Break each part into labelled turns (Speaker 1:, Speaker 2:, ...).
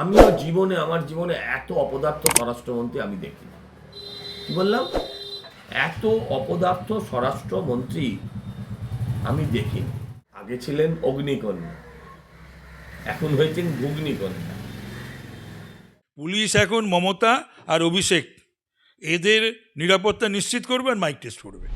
Speaker 1: আমিও আমার জীবনে এত অপদার্থ স্বরাষ্ট্রমন্ত্রী আমি দেখিনি। কি বললাম? এত অপদার্থ স্বরাষ্ট্রমন্ত্রী আমি দেখিনি। আগে ছিলেন অগ্নিকন্যা, এখন হয়েছেন ঘুগ্নিকন্যা।
Speaker 2: পুলিশ এখন মমতা আর অভিষেক এদের নিরাপত্তা নিশ্চিত করবে আর মাইক টেস্ট করবে।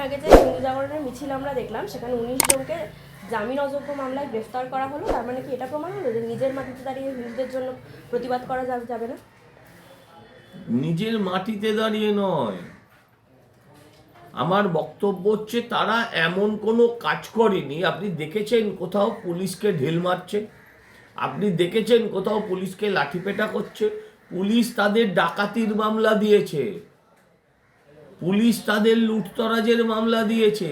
Speaker 3: আগে যে হিন্দু জাগরণের মিছিল আমরা দেখলাম, সেখানে 19 জনকে জামিন অযোগ্য মামলায় গ্রেফতার করা হলো। তার মানে কি এটা প্রমাণ হলো যে নিজের মাটিতে দাঁড়িয়ে হিন্দুদের জন্য প্রতিবাদ করা যাবে না?
Speaker 1: নিজের মাটিতে দাঁড়িয়ে নয়, আমার বক্তব্য হচ্ছে তারা এমন কোনো কাজ করেনি। আপনি দেখেছেন কোথাও পুলিশকে ঢিল মারছে? আপনি দেখেছেন কোথাও পুলিশকে লাঠিপেটা করছে? পুলিশ তাদের ডাকাতির মামলা দিয়েছে, পুলিশ তাদের লুটতরাজের মামলা দিয়েছে।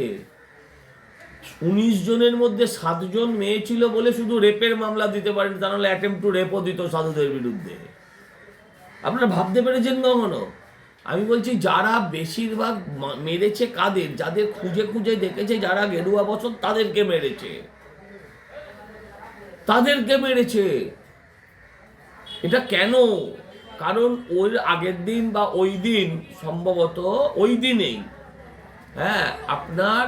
Speaker 1: 19 জনের মধ্যে 7 জন মেয়ে ছিল বলে শুধু রেপের মামলা দিতে পারেন, তা নাহলে অ্যাটেম্প টু রেপও দিত সাধুদের বিরুদ্ধে। আপনারা ভাবতে পেরেছেন কখনো? আমি বলছি যারা বেশিরভাগ মেরেছে কাদের, যাদের খুঁজে খুঁজে দেখেছে যারা গেরুয়া বসত তাদেরকে মেরেছে, তাদেরকে মেরেছে। এটা কেন? কারণ ওই আগের দিন বা ওই দিন, সম্ভবত ওই দিনেই, হ্যাঁ, আপনার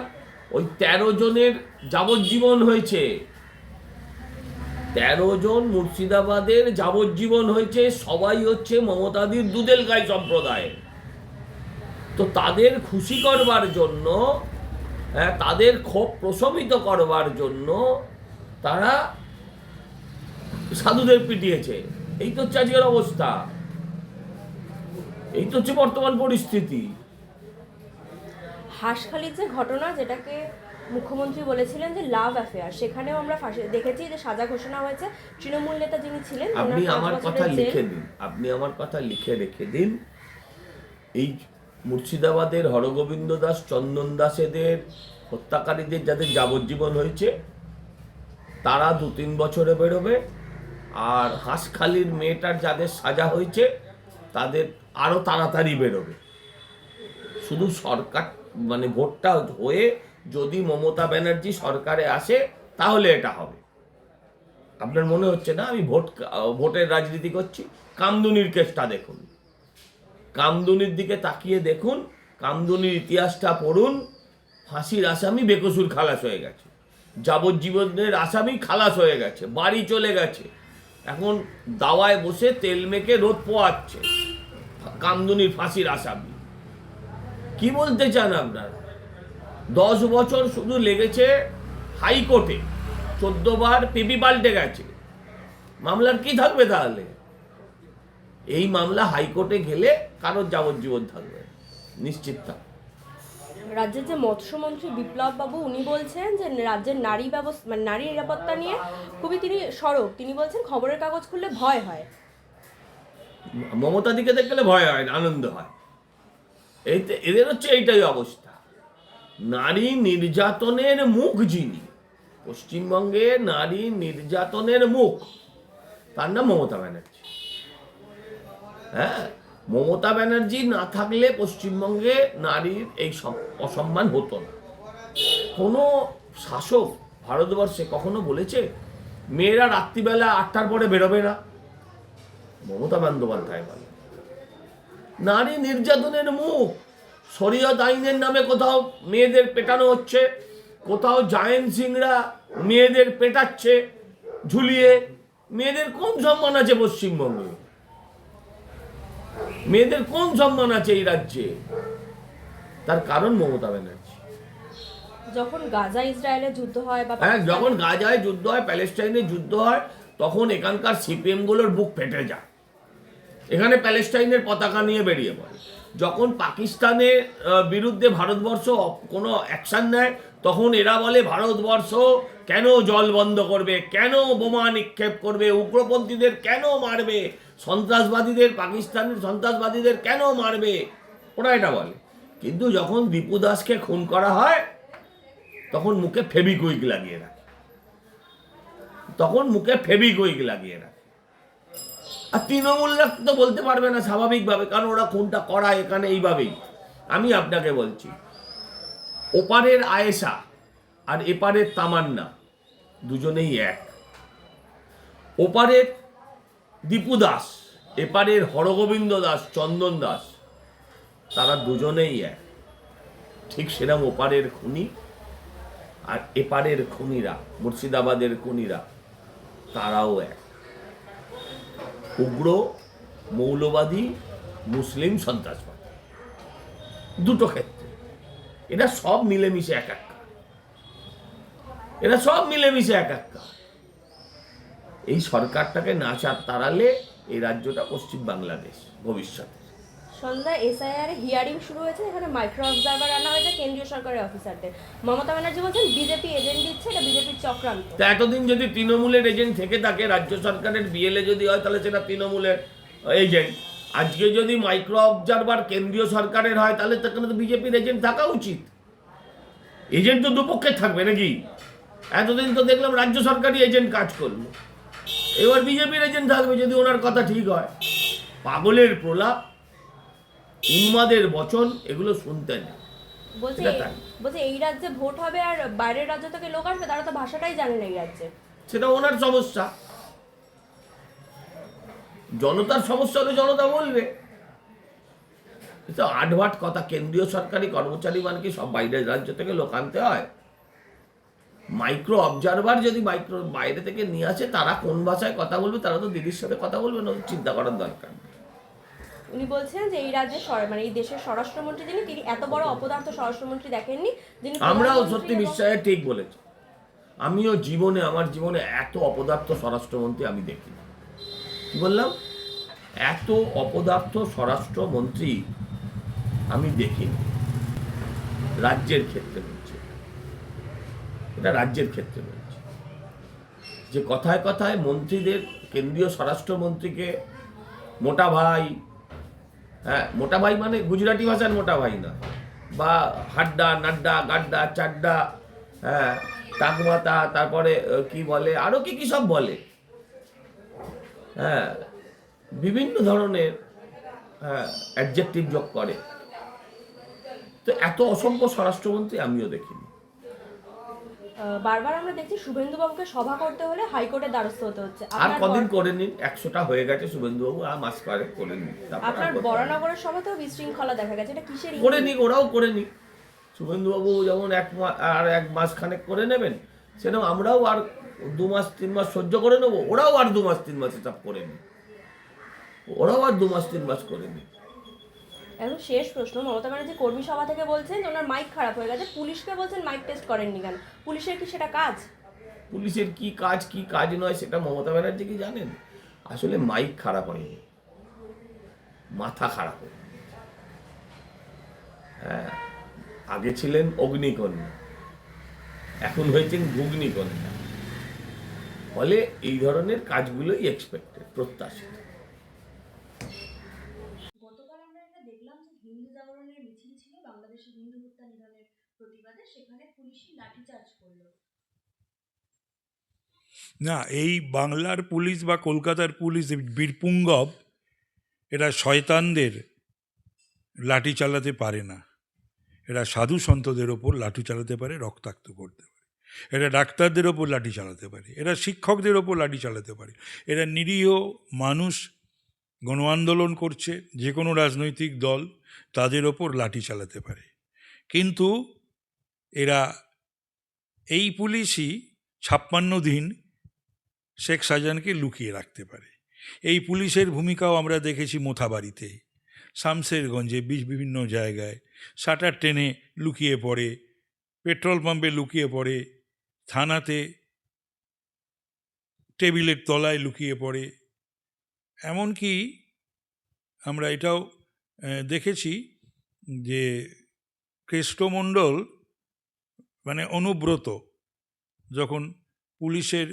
Speaker 1: ওই 13 জনের যাবজ্জীবন হয়েছে। 13 জন মুর্শিদাবাদের যাবজ্জীবন হয়েছে। সবাই হচ্ছে মমতাদির দুধেল গাই সম্প্রদায়। তো তাদের খুশি করবার জন্য, হ্যাঁ, তাদের ক্ষোভ প্রশমিত করবার জন্য তারা সাধুদের পিটিয়েছে। এই তো হচ্ছে আজকের অবস্থা, এই তো হচ্ছে বর্তমান পরিস্থিতি।
Speaker 3: হাঁসখালির যে ঘটনা, যেটাকে মুখ্যমন্ত্রী বলেছিলেন যে লাভ অ্যাফেয়ার, সেখানেও আমরা দেখেছি যে সাজা ঘোষণা হয়েছে। তৃণমূল নেতা যিনি ছিলেন,
Speaker 1: আপনি আমার কথা লিখে দিন, আপনি আমার কথা লিখে রেখে দিন। এই মুর্শিদাবাদের হরগোবিন্দ দাস, চন্দন দাসেদের হত্যাকারীদের যাদের যাবজ্জীবন হয়েছে তারা 2-3 বছরে বেরোবে, আর হাঁসখালির মেয়েটার যাদের সাজা হয়েছে তাদের আরো তাড়াতাড়ি বেরোবে। শুধু সরকার মানে ভোটটা হয়ে যদি মমতা ব্যানার্জি সরকারে আসে তাহলে এটা হবে। আপনার মনে হচ্ছে না আমি ভোটের রাজনীতি করছি? কামদুনির কেসটা দেখুন, কামদুনির দিকে তাকিয়ে দেখুন, কামদুনির ইতিহাসটা পড়ুন। ফাঁসির আসামি বেকসুর খালাস হয়ে গেছে, যাবজ্জীবনের আসামি খালাস হয়ে গেছে, বাড়ি চলে গেছে, এখন দাওয়ায় বসে তেল মেখে রোদ পোয়াচ্ছে কামদুনির ফাঁসির আসামি। কি বলতে চান আপনারা? 10 বছর শুধু লেগেছে হাইকোর্টে, 14 বার পিপি পাল্টে গেছে। মামলার কি থাকবে তাহলে? এই মামলা হাইকোর্টে গেলে কারোর যাবজ্জীবন থাকবে নিশ্চিত থাকবে।
Speaker 3: রাজ্যের যে মৎস্যমন্ত্রী বিপ্লব বাবু, উনি বলছেন যে রাজ্যের নারী ব্যবস্থা, মানে নারী নিরাপত্তা নিয়ে খুবই তিনি সরব। তিনি বলছেন খবরের কাগজ খুললে ভয় হয়।
Speaker 1: মমতা দিকে দেখলে ভয় হয় না, আনন্দ হয়। এদের হচ্ছে এইটাই অবস্থা। নারী নির্যাতনের মুখ যিনি, পশ্চিমবঙ্গে নারী নির্যাতনের মুখ, তার নাম মমতা ব্যানার্জি। হ্যাঁ, মমতা ব্যানার্জি না থাকলে পশ্চিমবঙ্গে নারীর এই অসম্মান হতো না। কোনো শাসক ভারতবর্ষে কখনো বলেছে মেয়েরা রাত্রিবেলা 8টার পরে বেরোবে না? মমতা বন্দ্যোপাধ্যায় বলে। নারী নির্যাতনের মুখ। শরীয়ত আইনের নামে কোথাও মেয়েদের পেটানো হচ্ছে, কোথাও জায়েন্ট সিংরা মেয়েদের পেটাচ্ছে ঝুলিয়ে। মেয়েদের কোন সম্মান আছে পশ্চিমবঙ্গে? মেয়েদের কোন সম্মান আছে এই রাজ্যে? তার কারণ মমতা ব্যানার্জি।
Speaker 3: যখন গাজা ইসরায়েলের যুদ্ধ হয় বা
Speaker 1: হ্যাঁ, যখন গাজায় যুদ্ধ হয়, প্যালেস্টাইনে যুদ্ধ হয়, তখন এখানকার সিপিএম গুলোর বুক ফেটে যায়, এখানে প্যালেস্টাইনের পতাকা নিয়ে বেরিয়ে পড়ে। যখন পাকিস্তানের বিরুদ্ধে ভারতবর্ষ কোনো অ্যাকশন নেয়, তখন এরা বলে ভারতবর্ষ কেন জল বন্ধ করবে, কেন বোমা নিক্ষেপ করবে, উগ্রপন্থীদের কেন মারবে, সন্ত্রাসবাদীদের, পাকিস্তানের সন্ত্রাসবাদীদের কেন মারবে, ওরা এটা বলে। কিন্তু যখন দীপু দাসকে খুন করা হয় তখন মুখে ফেবিকুইক লাগিয়ে রাখে, আর তৃণমূলরা তো বলতে পারবে না স্বাভাবিকভাবে, কারণ ওরা খুনটা করা এখানে এইভাবেই। আমি আপনাকে বলছি, ওপারের আয়েশা আর এপারের তামান্না দুজনেই এক। ওপারের দীপু দাস, এপারের হরগোবিন্দ দাস, চন্দন দাস, তারা দুজনেই এক। ঠিক সেরকম ওপারের খুনি আর এপারের খুনিরা, মুর্শিদাবাদের খুনিরা, তারাও এক। উগ্র, মৌলবাদী, মুসলিম সন্ত্রাসবাদী, দুটো ক্ষেত্রে এরা সব মিলেমিশে একাকার। এই সরকারটাকে না তাড়ালে এই রাজ্যটা পশ্চিম বাংলাদেশ ভবিষ্যতে।
Speaker 3: সন্ধ্যা এসআইআর হিয়ারিং শুরু হয়েছে, এখানে মাইক্রো অবজারভার আনা হয়েছে কেন্দ্রীয় সরকারের অফিসারদের। মমতা ব্যানার্জি বলছেন বিজেপি এজেন্ট দিচ্ছে, এটা বিজেপির চক্রান্ত।
Speaker 1: তা এতদিন যদি তৃণমূলের এজেন্ট থেকে থাকে, রাজ্য সরকারের বিএলএ যদি হয়, তাহলে সেটা তৃণমূলের এজেন্ট। আজকে যদি মাইক্রো অবজারভার কেন্দ্রীয় সরকারের হয়, তাহলে সেখানে তো বিজেপির এজেন্ট থাকা উচিত। এজেন্ট তো দুপক্ষে থাকবে নাকি? এতদিন তো দেখলাম রাজ্য সরকারি এজেন্ট কাজ করলো, এবার বিজেপির এজেন্ট থাকবে যদি ওনার কথা ঠিক হয়। পাগলের প্রলাপ, উন্মাদের বচন, এগুলো শুনতে নেই।
Speaker 3: বলছে এই রাজ্যে ভোট হবে আর বাইরের রাজ্য থেকে লোক আসবে, তারা তো ভাষাটাই জানে না এই রাজ্যে।
Speaker 1: সেটা ওনার সমস্যা, জনতার সমস্যা হলে জনতা বলবে। এটা আটভাট কথা। কেন্দ্রীয় সরকারি কর্মচারী মানকে সব বাইরের রাজ্য থেকে লোক আনতে হয়? মাইক্রো অবজারভার যদি বাইরে থেকে নিয়ে আসে, তারা কোন ভাষায় কথা বলবে? তারা তো দিদির সাথে কথা বলবে না, চিন্তা করার দরকার নেই।
Speaker 3: উনি বলছেন যে এই রাজ্যে মানে এই দেশের স্বরাষ্ট্রমন্ত্রী যিনি, তিনি এত বড় অপদার্থ স্বরাষ্ট্রমন্ত্রী দেখেননি যিনি।
Speaker 1: আমরাও সত্যি বিশ্বাসে ঠিক বলেছি, আমিও আমার জীবনে এত অপদার্থ স্বরাষ্ট্রমন্ত্রী আমি দেখিনি। কি বললাম? এত অপদার্থ স্বরাষ্ট্রমন্ত্রী আমি দেখিনি রাজ্যের ক্ষেত্রে বলছি, এটা রাজ্যের ক্ষেত্রে বলছি। যে কথায় কথায় মন্ত্রীদের, কেন্দ্রীয় স্বরাষ্ট্রমন্ত্রীকে মোটা ভাই, হ্যাঁ মোটা ভাই মানে গুজরাটি ভাষার মোটা ভাই না, বা হাড্ডা, নাড্ডা, গাড্ডা, চাড্ডা, হ্যাঁ টাকমাতা, তারপরে কি বলে, আরো কি সব বলে, হ্যাঁ বিভিন্ন ধরনের অ্যাডজেক্টিভ যোগ করে। তো এত অসংখ্য স্বরাষ্ট্রমন্ত্রী আমিও দেখিনি।
Speaker 3: বারবার আমরা দেখছি শুভেন্দু বাবুকে সভা করতে হলে হাইকোর্টের দ্বারস্থ হতে হচ্ছে।
Speaker 1: আর কদিন করে নিন, 100টা হয়ে গেছে শুভেন্দু বাবু, আর মাস পারে করে নিন।
Speaker 3: আপনার বরানগরের সভাতেও বিশৃঙ্খলা দেখা গেছে, এটা কিসের?
Speaker 1: করে নিক, ওরাও করে নিক। শুভেন্দু বাবু যেমন এক মাস খানেক করে নেবেন, সেরকম আমরাও আর 2 মাস 3 মাস সহ্য করে নেবো, ওরাও আর 2 মাস 3 মাস এসব করে নিক, ওরাও আর 2 মাস 3 মাস করে নিক।
Speaker 3: এখন শেষ প্রশ্ন, মমতা ব্যানার্জি কর্মী সভা থেকে বলছেন যে ওনার মাইক খারাপ হয়ে গেছে, পুলিশকে বলছেন মাইক টেস্ট করেননি কেন? পুলিশের কি সেটা কাজ?
Speaker 1: পুলিশের কি কাজ নয় সেটা মমতা ব্যানার্জি কি জানেন? আসলে মাইক খারাপ হয়নি, মাথা খারাপ হয়নি। হ্যাঁ, আগে ছিলেন অগ্নিকন্যা, এখন হয়েছেন ঘুগনিকন্যা। ফলে এই ধরনের কাজগুলোই এক্সপেক্টেড, প্রত্যাশিত।
Speaker 3: গতকাল আমরা একটা দেখলাম যে হিন্দু জাগরণের মিছিল ছিল বাংলাদেশে হিন্দু হত্যা নিধনের প্রতিবাদে, সেখানে পুলিশই লাঠিচার্জ করলো।
Speaker 2: না, এই বাংলার পুলিশ বা কলকাতার পুলিশ বীরপুঙ্গব, এরা শয়তানদের লাঠি চালাতে পারে না। এরা সাধু সন্তদের ওপর লাঠি চালাতে পারে, রক্তাক্ত করতে পারে। এরা ডাক্তারদের ওপর লাঠি চালাতে পারে, এরা শিক্ষকদের ওপর লাঠি চালাতে পারে। এরা নিরীহ মানুষ গণ আন্দোলন করছে, যে কোনো রাজনৈতিক দল, তাদের ওপর লাঠি চালাতে পারে। কিন্তু এরা, এই পুলিশই 56 দিন শেখ শাহজাহানকে লুকিয়ে রাখতে পারে। এই পুলিশের ভূমিকাও আমরা দেখেছি মোথাবাড়িতে, শামশেরগঞ্জে, বিভিন্ন জায়গায় শাটার টেনে লুকিয়ে পড়ে, পেট্রোল পাম্পে লুকিয়ে পড়ে, থানাতে টেবিলের তলায় লুকিয়ে পড়ে। এমনকি আমরা এটাও দেখেছি যে কেষ্টমণ্ডল মানে অনুব্রত যখন পুলিশের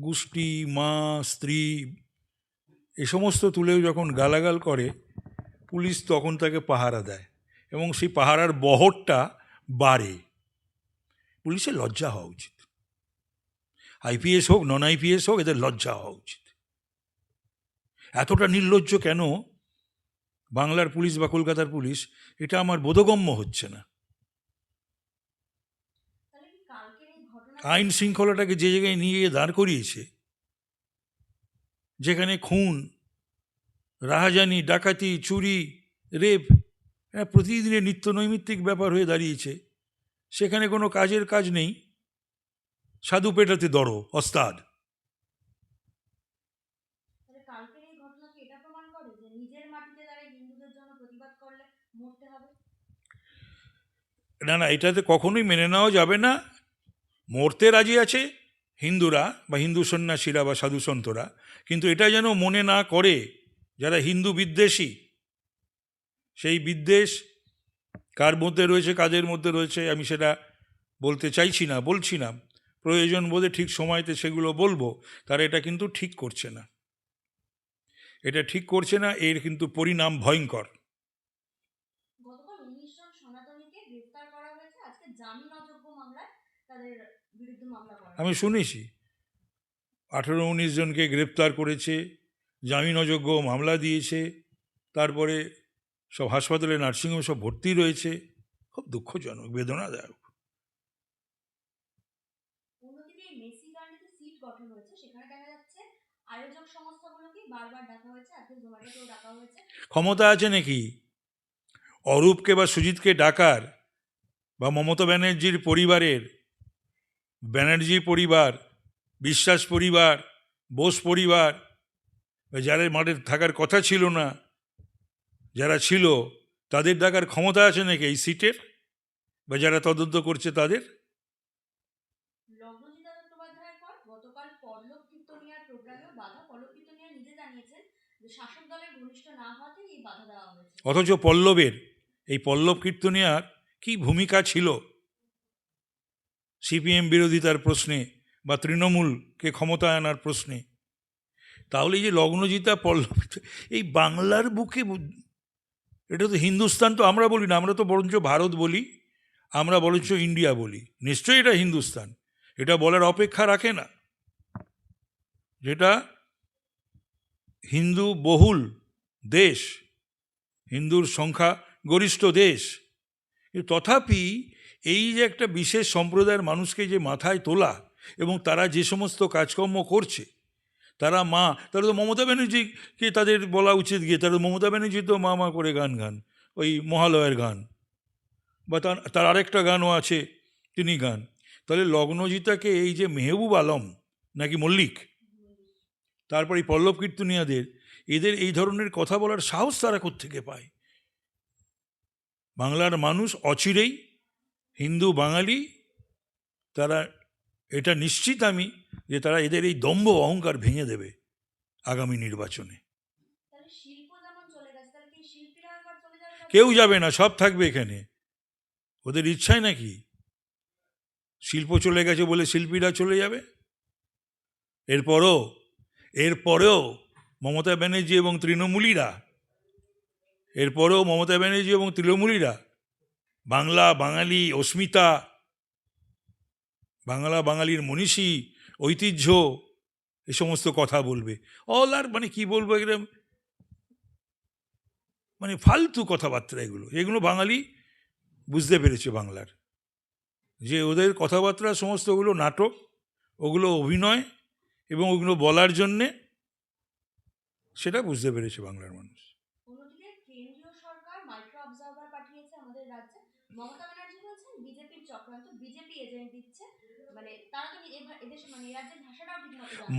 Speaker 2: গোষ্ঠী, মা, স্ত্রী এ সমস্ত তুলেও যখন গালাগাল করে, পুলিশ তখন তাকে পাহারা দেয় এবং সেই পাহারার বহরটা বাড়ে। পুলিশের লজ্জা হওয়া উচিত। আইপিএস হোক, নন আইপিএস হোক, এদের লজ্জা হওয়া উচিত। এতটা নির্লজ্জ কেন বাংলার পুলিশ বা কলকাতার পুলিশ, এটা আমার বোধগম্য হচ্ছে না। আইন শৃঙ্খলাটাকে যে জায়গায় নিয়ে গিয়ে দাঁড় করিয়েছে, যেখানে খুন, রাহাজানি, ডাকাতি, চুরি, রেপ প্রতিদিনের নিত্য নৈমিত্তিক ব্যাপার হয়ে দাঁড়িয়েছে, সেখানে কোনো কাজের কাজ নেই, সাধু পেটাতে দড়ো ওস্তাদ। না না, এটাতে কখনোই মেনে নেওয়া যাবে না। মরতে রাজি আছে হিন্দুরা বা হিন্দু সন্ন্যাসীরা বা সাধু সন্তরা, কিন্তু এটা যেন মনে না করে যারা হিন্দু বিদ্বেষী, সেই বিদ্বেষ কার মধ্যে রয়েছে, কাদের মধ্যে রয়েছে আমি সেটা বলতে চাইছি না, বলছি না। প্রয়োজন বোধে ঠিক সময়তে সেগুলো বলবো। তারা এটা কিন্তু ঠিক করছে না, এটা ঠিক করছে না। এর কিন্তু পরিণাম ভয়ঙ্কর। আমি শুনেছি 18-19 জনকে গ্রেপ্তার করেছে, জামিন অযোগ্য মামলা দিয়েছে, তারপরে সব হাসপাতালে নার্সিংহোমে সব ভর্তি রয়েছে। খুব দুঃখজনক, বেদনাদায়ক। ক্ষমতা আছে নাকি অরূপকে বা সুজিতকে ডাকার, বা মমতা ব্যানার্জির পরিবারের, ব্যানার্জি পরিবার, বিশ্বাস পরিবার, বোস পরিবার, যারা মাঠে থাকার কথা ছিল না, যারা ছিল তাদের ডাকার ক্ষমতা আছে নাকি এই সিটের, বা যারা তদন্ত করছে তাদের? অথচ পল্লবের, এই পল্লব কীর্তনিয়ার কি ভূমিকা ছিল সিপিএম বিরোধিতার প্রশ্নে বা তৃণমূলকে ক্ষমতায় আনার প্রশ্নে? তাহলে এই যে লগ্নজিতা, পল্লব, এই বাংলার বুকে, এটা তো হিন্দুস্তান তো আমরা বলি না, আমরা তো বরঞ্চ ভারত বলি, আমরা বরঞ্চ ইন্ডিয়া বলি। নিশ্চয়ই এটা হিন্দুস্তান, এটা বলার অপেক্ষা রাখে না। যেটা হিন্দু বহুল দেশ, হিন্দুর সংখ্যা গরিষ্ঠ দেশ, তথাপি এই যে একটা বিশেষ সম্প্রদায়ের মানুষকে যে মাথায় তোলা এবং তারা যে সমস্ত কাজকর্ম করছে, তারা মা, তারা তো মমতা ব্যানার্জিকে তাদের বলা উচিত গিয়ে, তারা মমতা ব্যানার্জি তো মা মা করে গান, ওই মহালয়ার গান, বা তার আরেকটা গানও আছে তিনি গান। তাহলে লগ্নজিতাকে এই যে মেহবুব আলম নাকি মল্লিক, তারপর এই পল্লব কীর্তনিয়াদের, এদের এই ধরনের কথা বলার সাহস তারা কোত্থেকে পায়? বাংলার মানুষ অচিরেই হিন্দু বাঙালি, তারা এটা নিশ্চিত আমি যে তারা এদের এই দম্ভ অহংকার ভেঙে দেবে আগামী নির্বাচনে। কেউ যাবে না, সব থাকবে এখানে। ওদের ইচ্ছায় নাকি শিল্প চলে গেছে বলে শিল্পীরা চলে যাবে? এরপরেও মমতা ব্যানার্জি এবং তৃণমূলীরা বাংলা বাঙালি অস্মিতা, বাংলা বাঙালির মনীষী ঐতিহ্য, এ সমস্ত কথা বলবে। আর মানে কি বলবো, এরকম মানে ফালতু কথাবার্তা এগুলো বাঙালি বুঝতে পেরেছে বাংলার, যে ওদের কথাবার্তা সমস্ত ওগুলো নাটক, ওগুলো অভিনয়, এবং ওগুলো বলার জন্যে, সেটা বুঝতে পেরেছে বাংলার মানুষ।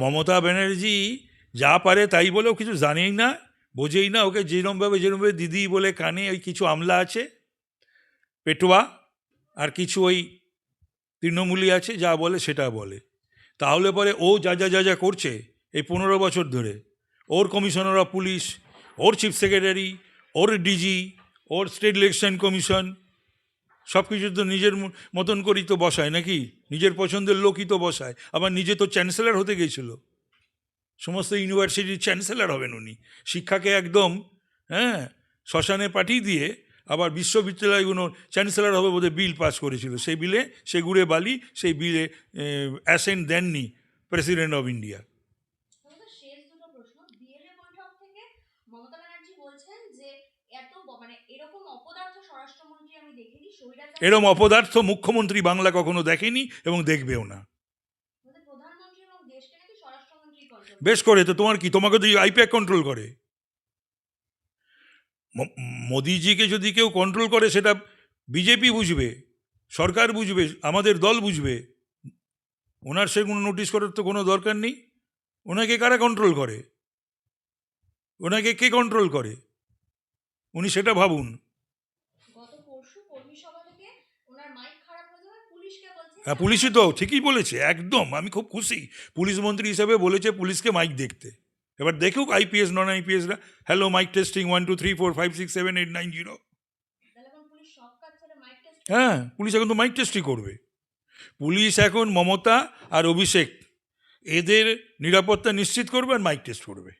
Speaker 2: মমতা ব্যানার্জি যা পারে তাই বলেও কিছু জানেই না, বোঝেই না। ওকে যেরমভাবে দিদি বলে কানে ওই কিছু আমলা আছে পেটোয়া, আর কিছু ওই তৃণমূলী আছে, যা বলে সেটা বলে। তাহলে পরে ও যা করছে এই 15 বছর ধরে, ওর কমিশনার অফ পুলিশ, ওর চিফ সেক্রেটারি, ওর ডিজি, ওর স্টেট ইলেকশন কমিশন, সব কিছু তো নিজের মতন করেই তো বসায় নাকি, নিজের পছন্দের লোকই তো বসায়। আবার নিজে তো চ্যান্সেলর হতে গেছিল, সমস্ত ইউনিভার্সিটির চ্যান্সেলর হবেন উনি, শিক্ষাকে একদম হ্যাঁ শ্মশানে পাঠিয়ে দিয়ে আবার বিশ্ববিদ্যালয়গুলোর চ্যান্সেলর হবে বোধহয় বিল পাস করেছিল, সেই বিলে সে গুড়ে বালি, সেই বিলে অ্যাসেন্ট দেননি প্রেসিডেন্ট অফ ইন্ডিয়া।
Speaker 4: আমাদের শেষ দুটো প্রশ্ন। বিএলএ বৈঠক থেকে মমতা ব্যানার্জি বলছেন যে মানে এরকম অপদার্থ স্বরাষ্ট্রমন্ত্রী আমি দেখিনি, স্বৈরাচার
Speaker 2: এরম অপদার্থ মুখ্যমন্ত্রী বাংলা কখনো দেখেনি এবং দেখবেও না।
Speaker 4: আমাদের প্রধানমন্ত্রী এবং দেশকে নাকি স্বরাষ্ট্রমন্ত্রী কন্ট্রোল।
Speaker 2: বেশ করে তো তোমার কি, তোমাকে তো আইপ্যাক কন্ট্রোল করে। মোদিজিকে যদি কেউ কন্ট্রোল করে সেটা বিজেপি বুঝবে, সরকার বুঝবে, আমাদের দল বুঝবে। ওনার সেগুলো নোটিশ করার তো কোনো দরকার নেই। ওনাকে কারা কন্ট্রোল করে, ওনাকে কে কন্ট্রোল করে, উনি সেটা ভাবুন।
Speaker 4: গত পরশু কর্মী সভা থেকে ওনার মাইক খারাপ হয়ে যাওয়ায় পুলিশকে বলছে।
Speaker 2: হ্যাঁ, পুলিশই তো ঠিকই বলেছে, একদম আমি খুব খুশি। পুলিশ মন্ত্রী হিসেবে বলেছে পুলিশকে মাইক দেখতে। এবার দেখুক আইপিএস নন আইপিএসরা, হ্যালো মাইক টেস্টিং 1 2 3 4 5 6 7 8 9 0।
Speaker 4: তাহলে এখন পুলিশ সব কাজ ছেড়ে মাইক টেস্ট।
Speaker 2: হ্যাঁ, পুলিশ এখন তো মাইক টেস্টই করবে। পুলিশ এখন মমতা আর অভিষেক এদের নিরাপত্তা নিশ্চিত করবে আর মাইক টেস্ট করবে।